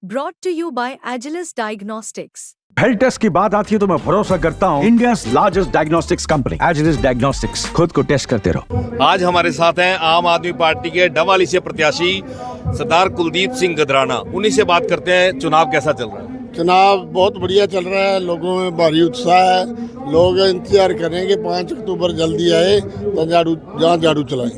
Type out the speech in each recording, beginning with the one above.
brought to you by Agilus Diagnostics. Health test की बात आती है तो मैं भरोसा करता हूँ India's largest diagnostics company Agilus diagnostics. खुद को टेस्ट करते रहो। आज हमारे साथ हैं आम आदमी पार्टी के डबवाली से प्रत्याशी सरदार कुलदीप सिंह गदराना। उन्हीं से बात करते हैं, चुनाव कैसा चल रहा है? चुनाव बहुत बढ़िया चल रहा है, लोगों में भारी उत्साह है। लोग इंतजार करेंगे 5 अक्टूबर जल्दी आए तो जहाँ झाड़ू चलाएं।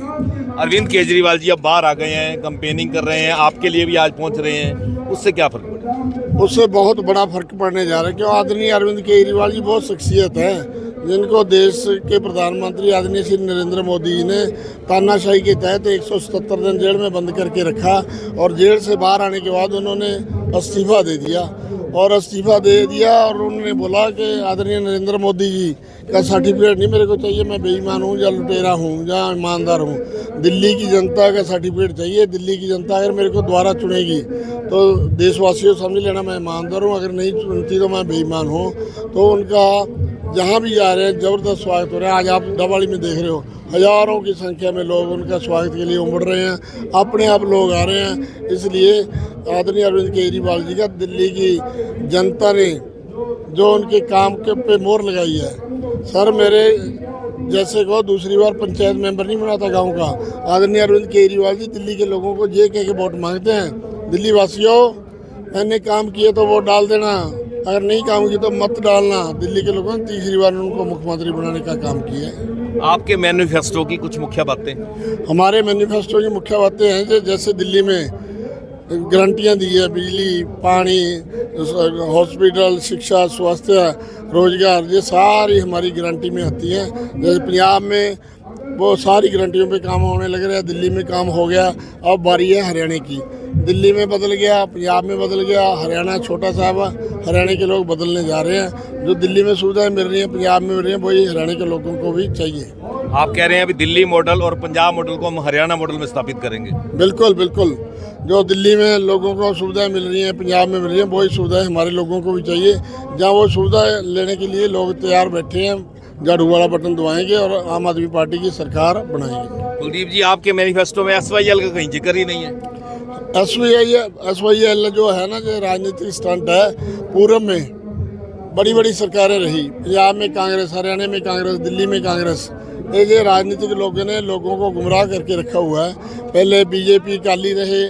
अरविंद केजरीवाल जी अब बाहर आ गए हैं, कैंपेनिंग कर रहे हैं, आपके लिए भी आज पहुंच रहे हैं, उससे क्या फर्क पड़ेगा? उससे बहुत बड़ा फर्क पड़ने जा रहा है। क्यों? आदरणीय अरविंद केजरीवाल जी बहुत शख्सियत है, जिनको देश के प्रधानमंत्री आदरणीय श्री नरेंद्र मोदी जी ने तानाशाही के तहत 177 दिन जेल में बंद करके रखा और जेल से बाहर आने के बाद उन्होंने इस्तीफा दे दिया और उन्होंने बोला कि आदरणीय नरेंद्र मोदी जी का सर्टिफिकेट नहीं मेरे को चाहिए, मैं बेईमान हूँ या लुटेरा हूँ या ईमानदार हूँ। दिल्ली की जनता का सर्टिफिकेट चाहिए। दिल्ली की जनता अगर मेरे को दोबारा चुनेगी तो देशवासियों समझ लेना मैं ईमानदार हूँ, अगर नहीं चुनती तो मैं बेईमान हूँ। तो उनका जहाँ भी जा रहे हैं ज़बरदस्त स्वागत हो रहा है। आज आप डबवाली में देख रहे हो, हज़ारों की संख्या में लोग उनका स्वागत के लिए उमड़ रहे हैं, अपने आप लोग आ रहे हैं। इसलिए आदरणीय अरविंद केजरीवाल जी का दिल्ली की जनता ने जो उनके काम के पे मोहर लगाई है। सर मेरे जैसे को दूसरी बार पंचायत मेंबर नहीं बना था गाँव का। आदरणीय अरविंद केजरीवाल जी दिल्ली के लोगों को जे के वोट मांगते हैं। दिल्ली वासियों, मैंने काम किए तो वोट डाल देना, अगर नहीं काम किया तो मत डालना। दिल्ली के लोगों ने तीसरी बार उनको मुख्यमंत्री बनाने का काम किया है। आपके मैनिफेस्टो की कुछ मुख्य बातें? हमारे मैनिफेस्टो की मुख्य बातें हैं जैसे दिल्ली में गारंटियाँ दी है, बिजली, पानी, हॉस्पिटल, शिक्षा, स्वास्थ्य, रोजगार, ये सारी हमारी गारंटी में आती हैं। जैसे पंजाब में वो सारी गारंटियों पे काम होने लग रहा है, दिल्ली में काम हो गया। अब बारी है हरियाणा की। दिल्ली में बदल गया, पंजाब में बदल गया, हरियाणा छोटा सा हरियाणा के लोग बदलने जा रहे हैं। जो दिल्ली में सुविधाएं मिल रही हैं, पंजाब में मिल रही हैं, वही हरियाणा के लोगों को भी चाहिए। आप कह रहे हैं अभी दिल्ली मॉडल और पंजाब मॉडल को हम हरियाणा मॉडल में स्थापित करेंगे? बिल्कुल बिल्कुल। जो दिल्ली में लोगों को सुविधाएं मिल रही हैं, पंजाब में मिल रही हैं, वही सुविधाएं हमारे लोगों को भी चाहिए। जहाँ वो सुविधाएं लेने के लिए लोग तैयार बैठे हैं, झाड़ू वाला बटन दबाएंगे और आम आदमी पार्टी की सरकार बनाएंगे। कुलदीप जी, आपके मैनिफेस्टो में SYL का कहीं जिक्र ही नहीं है। SYL जो है ना, जो राजनीतिक स्टंट है। पूर्व में बड़ी बड़ी सरकारें रही, पंजाब में कांग्रेस, हरियाणा में कांग्रेस, दिल्ली में कांग्रेस। ये राजनीतिक लोगों ने लोगों को गुमराह करके रखा हुआ है। पहले बीजेपी काली रहे,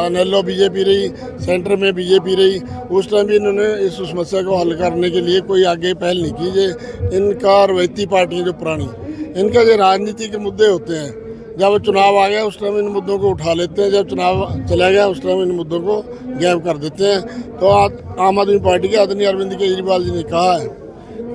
नेलो बीजेपी रही, सेंटर में बीजेपी रही। उस टाइम भी इन्होंने इस समस्या को हल करने के लिए कोई आगे पहल नहीं की। जो इनका रवायती पार्टियाँ जो पुरानी, इनका जो राजनीति के मुद्दे होते हैं, जब चुनाव आ गया उस टाइम इन मुद्दों को उठा लेते हैं, जब चुनाव चला गया उस टाइम इन मुद्दों को गायब कर देते हैं। तो आम आदमी पार्टी के आदरणीय अरविंद केजरीवाल जी ने कहा है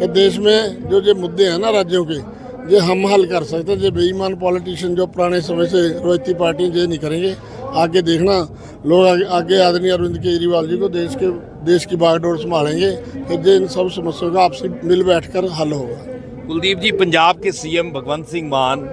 कि देश में जो मुद्दे हैं ना राज्यों के, ये हम हल कर सकते हैं। जो बेईमान पॉलिटिशियन जो पुराने समय से रवायती पार्टियाँ ये नहीं करेंगे। आगे देखना, लोग आगे आदरणीय अरविंद केजरीवाल जी को देश की बागडोर संभालेंगे, फिर इन सब समस्याओं का आपसी मिल बैठकर हल होगा। कुलदीप जी, पंजाब के CM भगवंत सिंह मान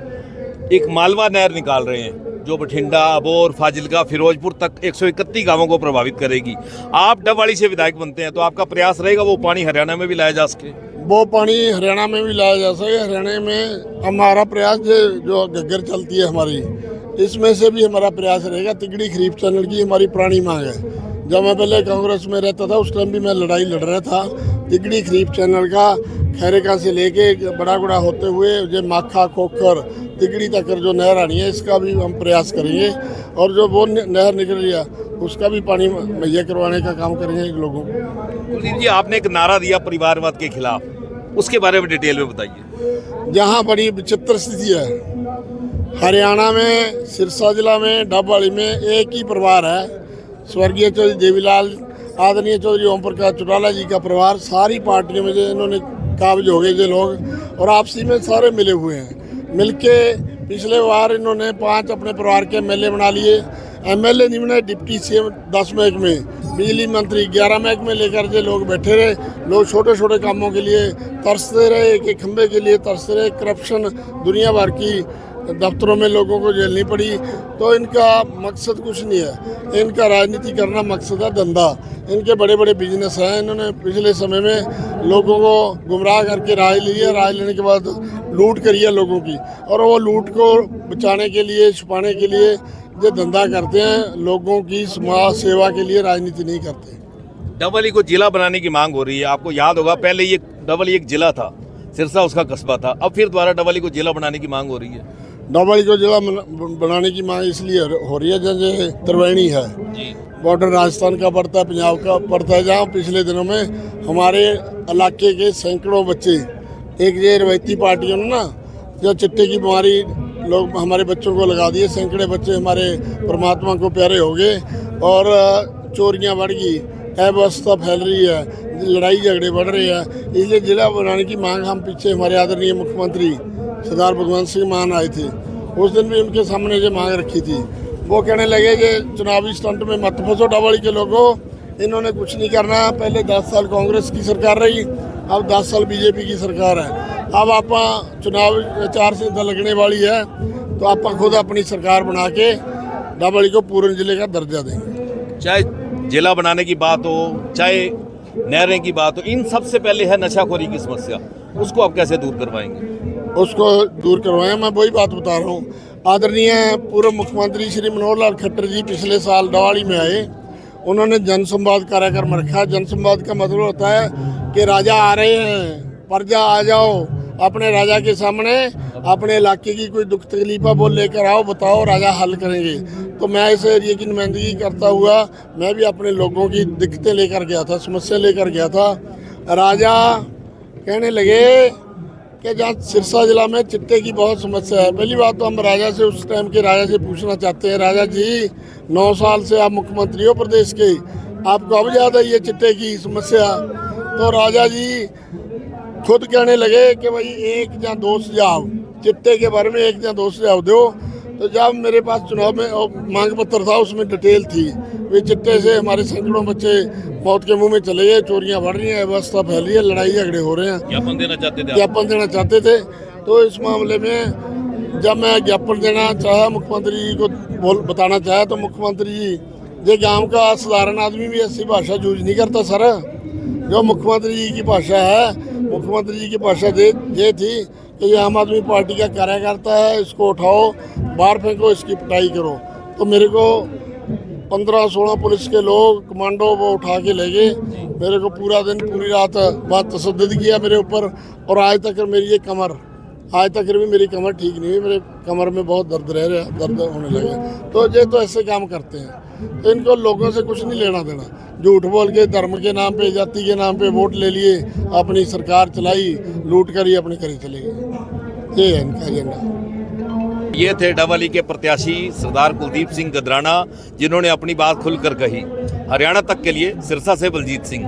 एक मालवा नहर निकाल रहे हैं जो बठिंडा, अबोर, फाजिलका, फिरोजपुर तक 131 गांवों को प्रभावित करेगी। आप डबवाली से विधायक बनते हैं तो आपका प्रयास रहेगा वो पानी हरियाणा में भी लाया जा सके? वो पानी हरियाणा में भी लाया जा सके। हरियाणा में हमारा प्रयास जो घग्गर चलती है हमारी, इसमें से भी हमारा प्रयास रहेगा। तिगड़ी खरीफ चैनल की हमारी पुरानी मांग है। जब मैं पहले कांग्रेस में रहता था उस टाइम भी मैं लड़ाई लड़ रहा था। तिगड़ी खरीफ चैनल का खैरेका से लेके बड़ा होते हुए जो माखा, खोखर, तिगड़ी तक जो नहर आनी है, इसका भी हम प्रयास करेंगे। और जो वो नहर निकल रही है उसका भी पानी मुहैया करवाने का काम करेंगे लोगों को। कुलदीप जी, आपने एक नारा दिया परिवारवाद के खिलाफ, उसके बारे में डिटेल में बताइए। जहाँ बड़ी विचित्र स्थिति है, हरियाणा में सिरसा जिला में डबवाली में एक ही परिवार है, स्वर्गीय चौधरी देवीलाल, आदरणीय चौधरी ओम प्रकाश चौटाला जी का परिवार। सारी पार्टियों में जो इन्होंने काबिज हो गए जो लोग, और आपसी में सारे मिले हुए हैं। मिलके पिछले बार इन्होंने 5 अपने परिवार के MLA बना लिए। MLA नहीं बनाए, डिप्टी CM 10 महकमे, बिजली मंत्री 11 महकमे लेकर जो लोग बैठे रहे। लोग छोटे छोटे कामों के लिए तरसते रहे, एक खंभे के लिए तरसते रहे। करप्शन दुनिया भर की दफ्तरों में लोगों को झेलनी पड़ी। तो इनका मकसद कुछ नहीं है, इनका राजनीति करना मकसद है धंधा। इनके बड़े बड़े बिजनेस हैं। इन्होंने पिछले समय में लोगों को गुमराह करके राय ली है, राय लेने के बाद लूट करी है लोगों की, और वो लूट को बचाने के लिए, छुपाने के लिए जो धंधा करते हैं, लोगों की समाज सेवा के लिए राजनीति नहीं करते। डबली को जिला बनाने की मांग हो रही है। आपको याद होगा पहले ये डबली एक जिला था, सिरसा उसका कस्बा था, अब फिर दोबारा डबली को जिला बनाने की मांग हो रही है। डबली को जिला बनाने की मांग इसलिए हो रही है जैसे त्रिवेणी है, बॉर्डर राजस्थान का पड़ता है, पंजाब का पड़ता है, जहाँ पिछले दिनों में हमारे इलाके के सैकड़ों बच्चे, एक ये रवायती पार्टियों ने ना जो चिट्टे की बीमारी लोग हमारे बच्चों को लगा दिए, सैकड़े बच्चे हमारे परमात्मा को प्यारे हो गए और चोरियां बढ़ गई, अव्यवस्था फैल रही है, लड़ाई झगड़े बढ़ रहे हैं। इसलिए जिला बनाने की मांग हम पीछे हमारे आदरणीय मुख्यमंत्री सरदार भगवंत सिंह मान आए थे, उस दिन भी उनके सामने जो मांग रखी थी। वो कहने लगे कि चुनावी स्टंट में मत फंसो डबली के लोगों, इन्होंने कुछ नहीं करना। पहले 10 साल कांग्रेस की सरकार रही, अब 10 साल बीजेपी की सरकार है। अब आप चुनाव आचार संहिता लगने वाली है तो आप खुद अपनी सरकार बना के डबली को पूर्ण जिले का दर्जा देंगे। चाहे जिला बनाने की बात हो, चाहे नहरें की बात हो, इन सबसे पहले है नशाखोरी की समस्या, उसको आप कैसे दूर करवाएंगे? उसको दूर करवाएं, मैं वही बात बता रहा हूँ। आदरणीय पूर्व मुख्यमंत्री श्री मनोहर लाल खट्टर जी पिछले साल दिवाली में आए, उन्होंने जन संवाद कार्यक्रम रखा। जन संवाद का मतलब होता है कि राजा आ रहे हैं, प्रजा आ जाओ, अपने राजा के सामने अपने इलाके की कोई दुख तकलीफ है वो लेकर आओ, बताओ, राजा हल करेंगे। तो मैं इस एरिए की नुमाइंदगी करता हुआ मैं भी अपने लोगों की दिक्कतें लेकर गया था, समस्या लेकर गया था। राजा कहने लगे कि जहाँ सिरसा जिला में चिट्टे की बहुत समस्या है। पहली बात तो हम राजा से, उस टाइम के राजा से पूछना चाहते हैं, राजा जी 9 साल से आप मुख्यमंत्री हो प्रदेश के, आपको अब याद है ये चिट्टे की समस्या? तो राजा जी खुद कहने लगे कि भाई 1 या 2 सुझाव चिट्टे के बारे में, 1 या 2 सुझाव दो। तो जब मेरे पास चुनाव में मांग पत्र था उसमें डिटेल थी, वे चिट्टे से हमारे सैकड़ों बच्चे मौत के मुंह में चले गए, चोरियां बढ़ रही हैं, अवस्था फैल रही है, लड़ाई झगड़े हो रहे हैं। ज्ञापन देना चाहते थे? ज्ञापन देना चाहते थे। तो इस मामले में जब मैं ज्ञापन देना चाहा, मुख्यमंत्री जी को बताना चाहा, तो मुख्यमंत्री जी, ये गाँव का साधारण आदमी भी ऐसी भाषा यूज नहीं करता सर। जो मुख्यमंत्री जी की भाषा है, मुख्यमंत्री जी की भाषा ये थी कि ये आम आदमी पार्टी का कार्यकर्ता है, इसको उठाओ, बाहर फेंको, इसकी पिटाई करो। तो मेरे को 15-16 पुलिस के लोग कमांडो वो उठा के ले गए। मेरे को पूरा दिन पूरी रात बात तशद्दुद किया मेरे ऊपर, और आज तक मेरी ये कमर, आज तक भी मेरी कमर ठीक नहीं हुई, मेरे कमर में बहुत दर्द होने लगे। तो ये तो ऐसे काम करते हैं, तो इनको लोगों से कुछ नहीं लेना देना। झूठ बोल के धर्म के नाम पे, जाति के नाम पे वोट ले लिए, अपनी सरकार चलाई, लूट कर ही अपनी करी चले गए। ये है इनका एजेंडा। ये थे डबली के प्रत्याशी सरदार कुलदीप सिंह गदराना, जिन्होंने अपनी बात खुलकर कही। हरियाणा तक के लिए सिरसा से बलजीत सिंह।